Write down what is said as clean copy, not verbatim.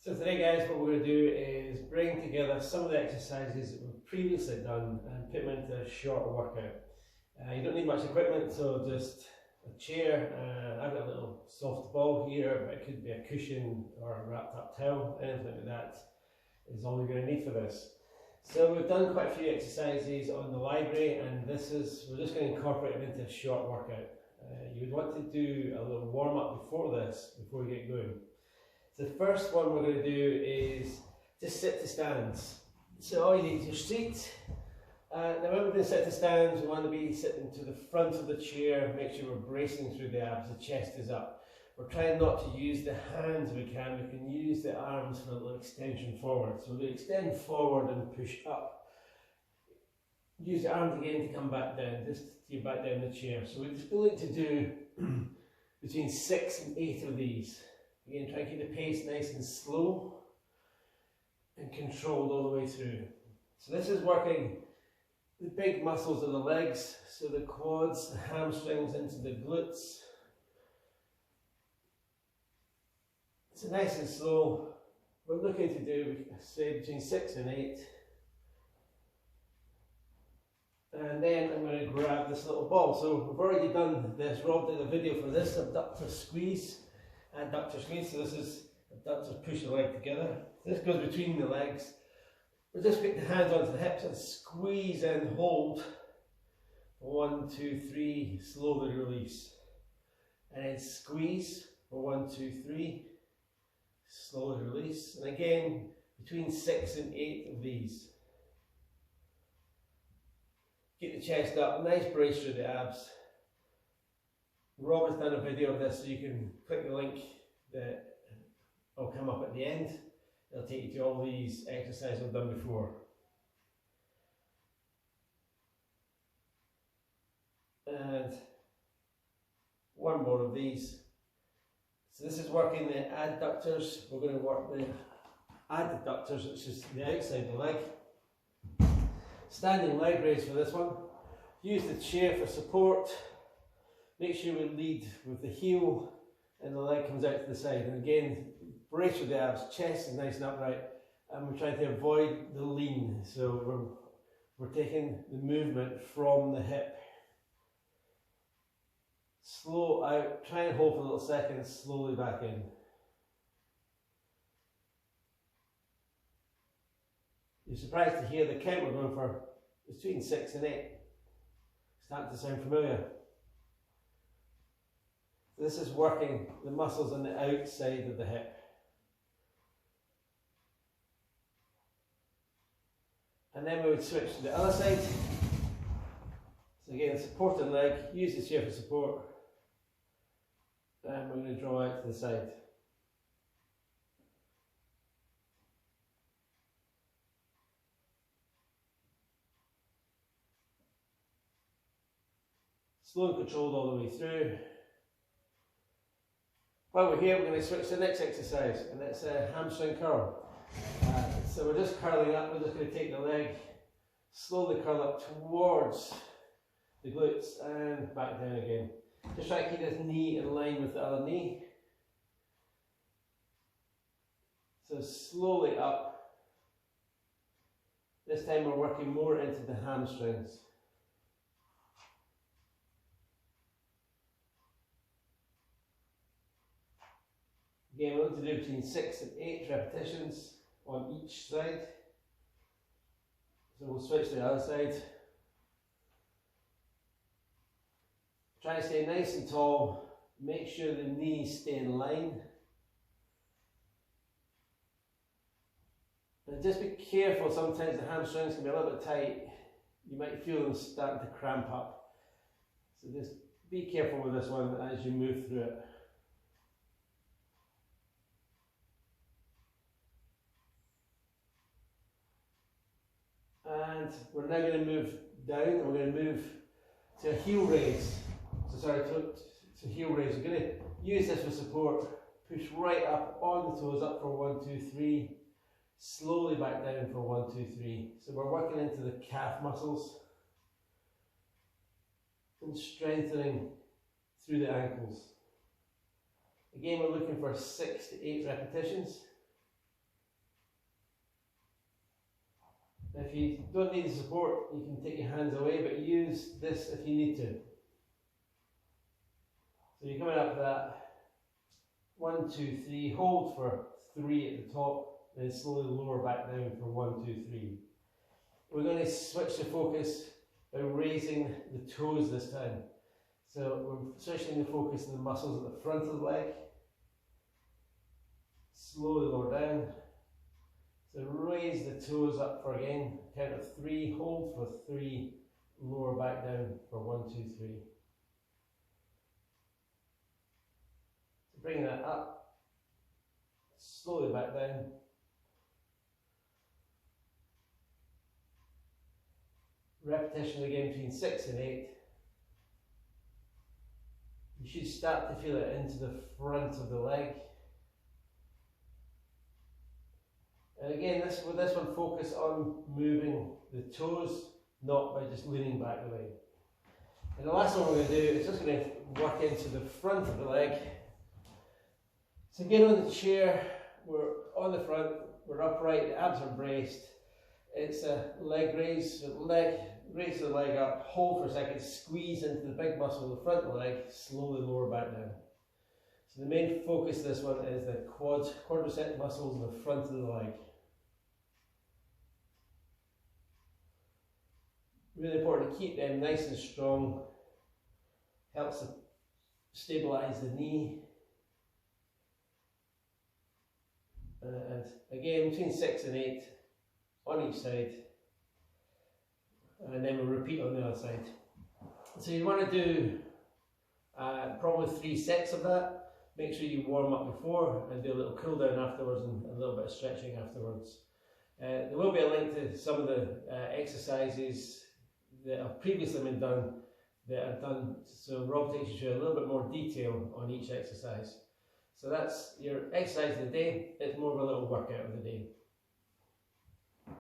So today guys, what we're going to do is bring together some of the exercises that we've previously done and put them into a short workout. You don't need much equipment, so just a chair. I've got a little soft ball here, but it could be a cushion or a wrapped up towel. Anything like that is all you're going to need for this. So we've done quite a few exercises on the library, and we're just going to incorporate them into a short workout. You would want to do a little warm up before this, before we get going. So the first one we're going to do is just sit to stands. So all you need is your seat. Now when we're going to sit to stands, we want to be sitting to the front of the chair, make sure we're bracing through the abs, the chest is up. We're trying not to use the hands if we can use the arms for a little extension forward. So we're going to extend forward and push up. Use the arms again to come back down, just to get back down the chair. So we're just going to do between 6 and 8 of these. Again, try and keep the pace nice and slow and controlled all the way through. So this is working the big muscles of the legs, so the quads, the hamstrings into the glutes. So nice and slow. We're looking to do, say, between 6 and 8. And then I'm going to grab this little ball. So we've already done this. Rob did a video for this, abductor squeeze. Adductor squeeze, so this is abductors push the leg together. This goes between the legs. We'll just put the hands onto the hips and squeeze and hold. 1, 2, 3, slowly release. And then squeeze for 1, 2, 3, slowly release. And again, between 6 and 8 of these. Get the chest up, nice brace through the abs. Rob has done a video of this, so you can click the link that will come up at the end. It'll take you to all these exercises we've done before. And one more of these. So this is working the adductors. We're going to work the adductors, which is the outside of the leg. Standing leg raise for this one. Use the chair for support. Make sure we lead with the heel and the leg comes out to the side. And again, brace with the abs, chest is nice and upright, and we're trying to avoid the lean. So we're taking the movement from the hip. Slow out, try and hold for a little second, slowly back in. You're surprised to hear the count we're going for between 6 and 8. Starting to sound familiar. This is working the muscles on the outside of the hip. And then we would switch to the other side. So again, supporting leg, use the chair for support. And we're going to draw out to the side. Slow and controlled all the way through. While we're here, we're going to switch to the next exercise, and it's a hamstring curl. So we're just curling up, we're just going to take the leg, slowly curl up towards the glutes and back down again. Just try to keep this knee in line with the other knee. So slowly up. This time we're working more into the hamstrings. Again, we're going to do between 6 and 8 repetitions on each side. So we'll switch to the other side. Try to stay nice and tall. Make sure the knees stay in line. And just be careful, sometimes the hamstrings can be a little bit tight. You might feel them starting to cramp up. So just be careful with this one as you move through it. And we're now going to move down, and we're going to move to a heel raise. To heel raise. We're going to use this for support. Push right up on the toes, up for 1, 2, 3. Slowly back down for 1, 2, 3. So we're working into the calf muscles and strengthening through the ankles. Again, we're looking for 6 to 8 repetitions. If you don't need the support, you can take your hands away, but use this if you need to. So you're coming up to that 1, 2, 3, hold for 3 at the top, then slowly lower back down for 1, 2, 3. We're going to switch the focus by raising the toes this time. So we're switching the focus on the muscles at the front of the leg. Slowly lower down. So raise the toes up for again, count of 3, hold for 3, lower back down for 1, 2, 3. So bring that up, slowly back down. Repetition again between 6 and 8. You should start to feel it into the front of the leg. And again, with this one, focus on moving the toes, not by just leaning back the leg. And the last one we're going to do is just going to work into the front of the leg. So again, on the chair, we're on the front, we're upright, the abs are braced. It's a leg raise, so raise the leg up, hold for a second, squeeze into the big muscle in the front of the leg, slowly lower back down. So the main focus of this one is the quadricep muscles in the front of the leg. Really important to keep them nice and strong. Helps to stabilise the knee. And again, between 6 and 8 on each side. And then we'll repeat on the other side. So you want to do probably 3 sets of that. Make sure you warm up before and do a little cool down afterwards and a little bit of stretching afterwards. There will be a link to some of the exercises that have previously been done so Rob takes you through a little bit more detail on each exercise. So that's your exercise of the day. It's more of a little workout of the day.